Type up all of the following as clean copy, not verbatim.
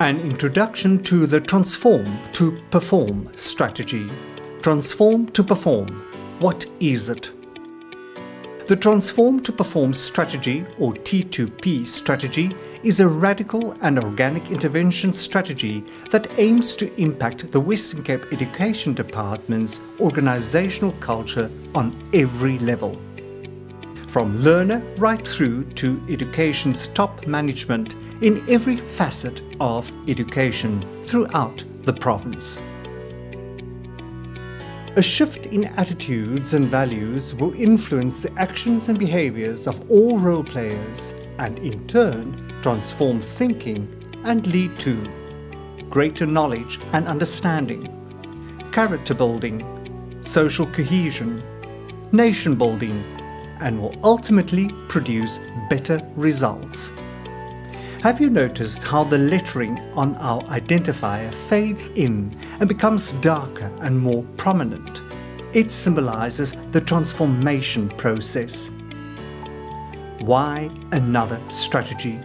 An introduction to the Transform to Perform strategy. Transform to Perform. What is it? The Transform to Perform strategy, or T2P strategy, is a radical and organic intervention strategy that aims to impact the Western Cape Education Department's organisational culture on every level. From learner right through to education's top management in every facet of education throughout the province. A shift in attitudes and values will influence the actions and behaviours of all role players and in turn transform thinking and lead to greater knowledge and understanding, character building, social cohesion, nation building, and will ultimately produce better results. Have you noticed how the lettering on our identifier fades in and becomes darker and more prominent? It symbolises the transformation process. Why another strategy?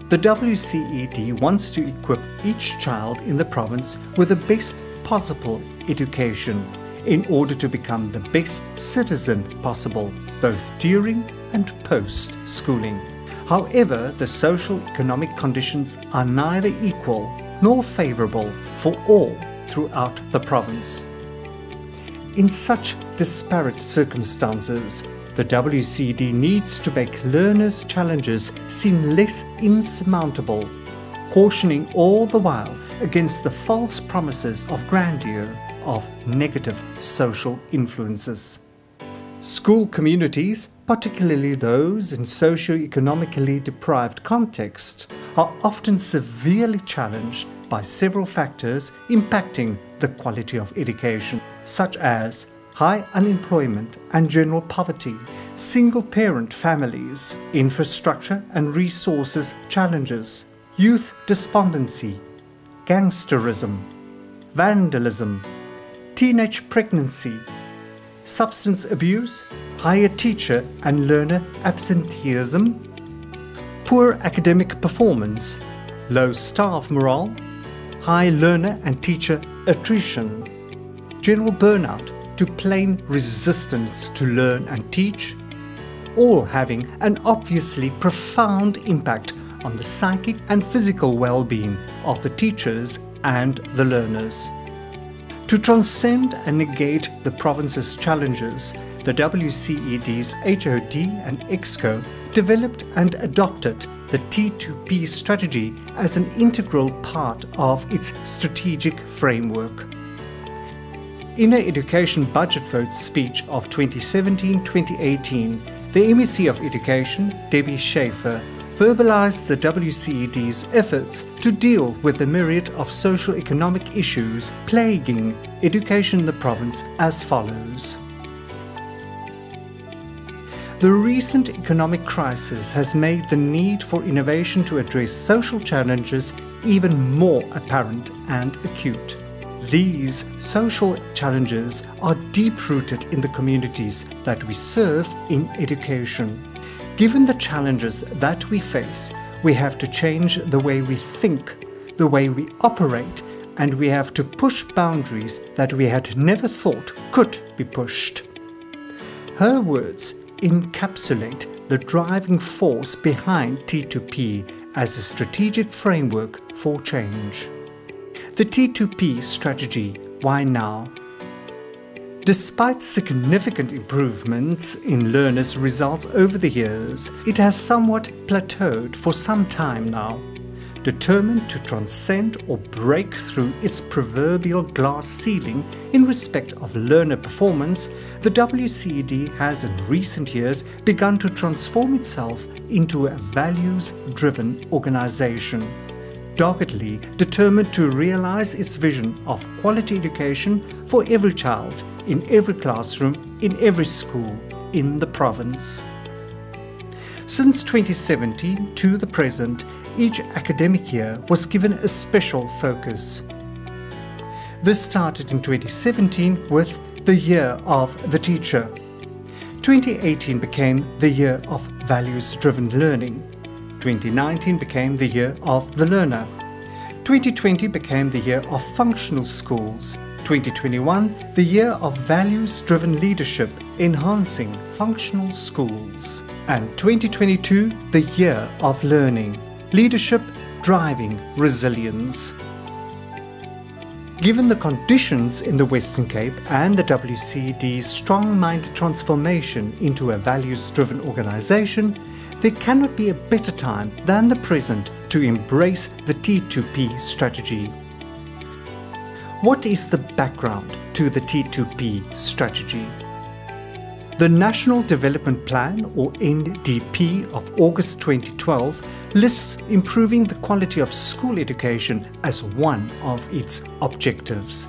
The WCED wants to equip each child in the province with the best possible education in order to become the best citizen possible, both during and post-schooling. However, the socio-economic conditions are neither equal nor favourable for all throughout the province. In such disparate circumstances, the WCED needs to make learners' challenges seem less insurmountable, cautioning all the while against the false promises of grandeur of negative social influences. School communities, particularly those in socio-economically deprived contexts, are often severely challenged by several factors impacting the quality of education, such as high unemployment and general poverty, single-parent families, infrastructure and resources challenges, youth despondency, gangsterism, vandalism, teenage pregnancy, substance abuse, higher teacher and learner absenteeism, poor academic performance, low staff morale, high learner and teacher attrition, general burnout to plain resistance to learn and teach, all having an obviously profound impact on the psychic and physical well-being of the teachers and the learners. To transcend and negate the province's challenges, the WCED's HOD and EXCO developed and adopted the T2P strategy as an integral part of its strategic framework. In her Education Budget Vote speech of 2017-2018, the MEC of Education, Debbie Schaefer, verbalised the WCED's efforts to deal with the myriad of socio-economic issues plaguing education in the province as follows. The recent economic crisis has made the need for innovation to address social challenges even more apparent and acute. These social challenges are deep-rooted in the communities that we serve in education. Given the challenges that we face, we have to change the way we think, the way we operate, and we have to push boundaries that we had never thought could be pushed. Her words encapsulate the driving force behind T2P as a strategic framework for change. The T2P strategy, why now? Despite significant improvements in learners' results over the years, it has somewhat plateaued for some time now. Determined to transcend or break through its proverbial glass ceiling in respect of learner performance, the WCED has in recent years begun to transform itself into a values-driven organisation, doggedly determined to realise its vision of quality education for every child, in every classroom, in every school, in the province. Since 2017 to the present, each academic year was given a special focus. This started in 2017 with the Year of the Teacher. 2018 became the Year of Values-Driven Learning. 2019 became the Year of the Learner. 2020 became the year of functional schools, 2021 the year of values-driven leadership, enhancing functional schools, and 2022 the year of learning, leadership driving resilience. Given the conditions in the Western Cape and the WCED's strong-minded transformation into a values-driven organisation, there cannot be a better time than the present to embrace the T2P strategy. What is the background to the T2P strategy? The National Development Plan, or NDP, of August 2012 lists improving the quality of school education as one of its objectives.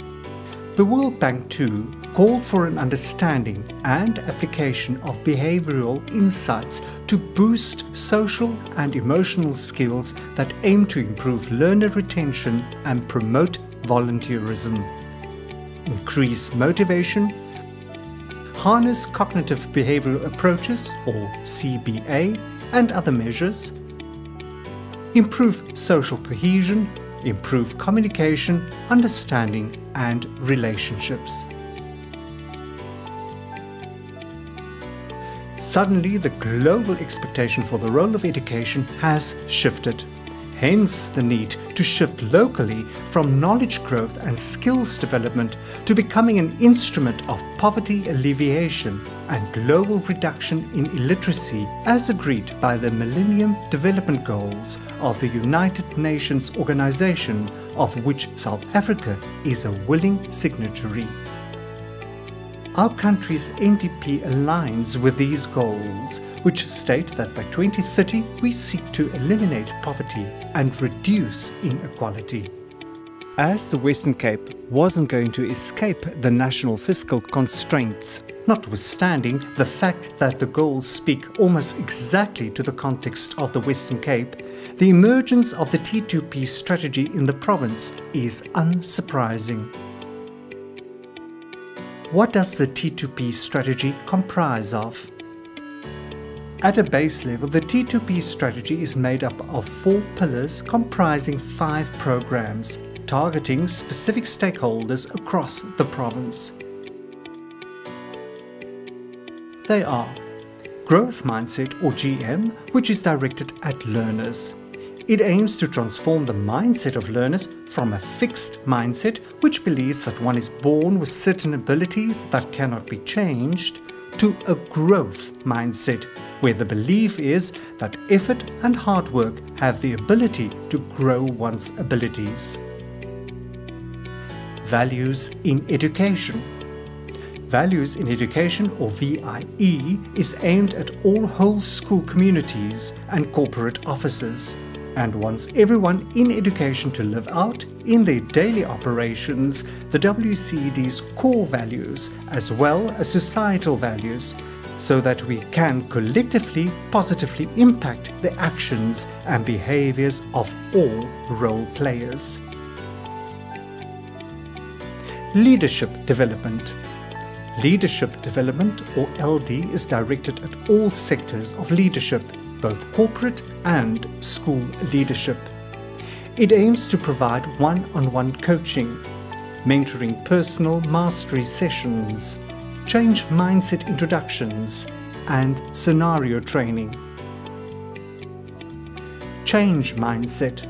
The World Bank too called for an understanding and application of behavioral insights to boost social and emotional skills that aim to improve learner retention and promote volunteerism, increase motivation, harness cognitive behavioral approaches, or CBA, and other measures, improve social cohesion, improve communication, understanding, and relationships. Suddenly, the global expectation for the role of education has shifted. Hence the need to shift locally from knowledge growth and skills development to becoming an instrument of poverty alleviation and global reduction in illiteracy as agreed by the Millennium Development Goals of the United Nations Organization, of which South Africa is a willing signatory. Our country's NDP aligns with these goals, which state that by 2030 we seek to eliminate poverty and reduce inequality. As the Western Cape wasn't going to escape the national fiscal constraints, notwithstanding the fact that the goals speak almost exactly to the context of the Western Cape, the emergence of the T2P strategy in the province is unsurprising. What does the T2P strategy comprise of? At a base level, the T2P strategy is made up of 4 pillars comprising 5 programs, targeting specific stakeholders across the province. They are Growth Mindset, or GM, which is directed at learners. It aims to transform the mindset of learners from a fixed mindset, which believes that one is born with certain abilities that cannot be changed, to a growth mindset, where the belief is that effort and hard work have the ability to grow one's abilities. Values in Education. Values in Education, or VIE, is aimed at all whole school communities and corporate offices, and wants everyone in education to live out, in their daily operations, the WCED's core values as well as societal values, so that we can collectively positively impact the actions and behaviours of all role players. Leadership Development. Leadership development, or LD, is directed at all sectors of leadership, both corporate and school leadership. It aims to provide one-on-one coaching, mentoring personal mastery sessions, change mindset introductions, and scenario training. Change Mindset.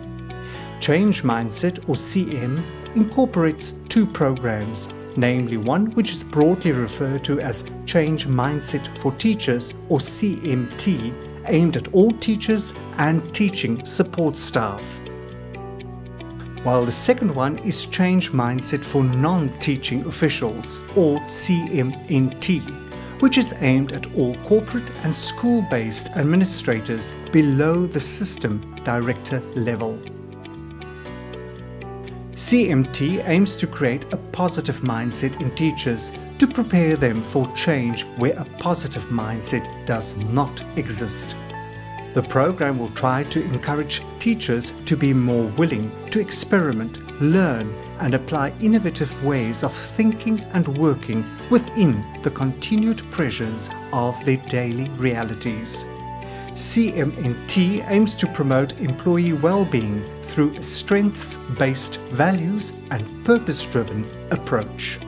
Change Mindset, or CM, incorporates 2 programs, namely one which is broadly referred to as Change Mindset for Teachers, or CMT, aimed at all teachers and teaching support staff, while the second one is Change Mindset for Non-Teaching Officials, or CMNT, which is aimed at all corporate and school-based administrators below the system director level. CMT aims to create a positive mindset in teachers to prepare them for change where a positive mindset does not exist. The program will try to encourage teachers to be more willing to experiment, learn, and apply innovative ways of thinking and working within the continued pressures of their daily realities. CMNT aims to promote employee well-being through a strengths-based values and purpose-driven approach.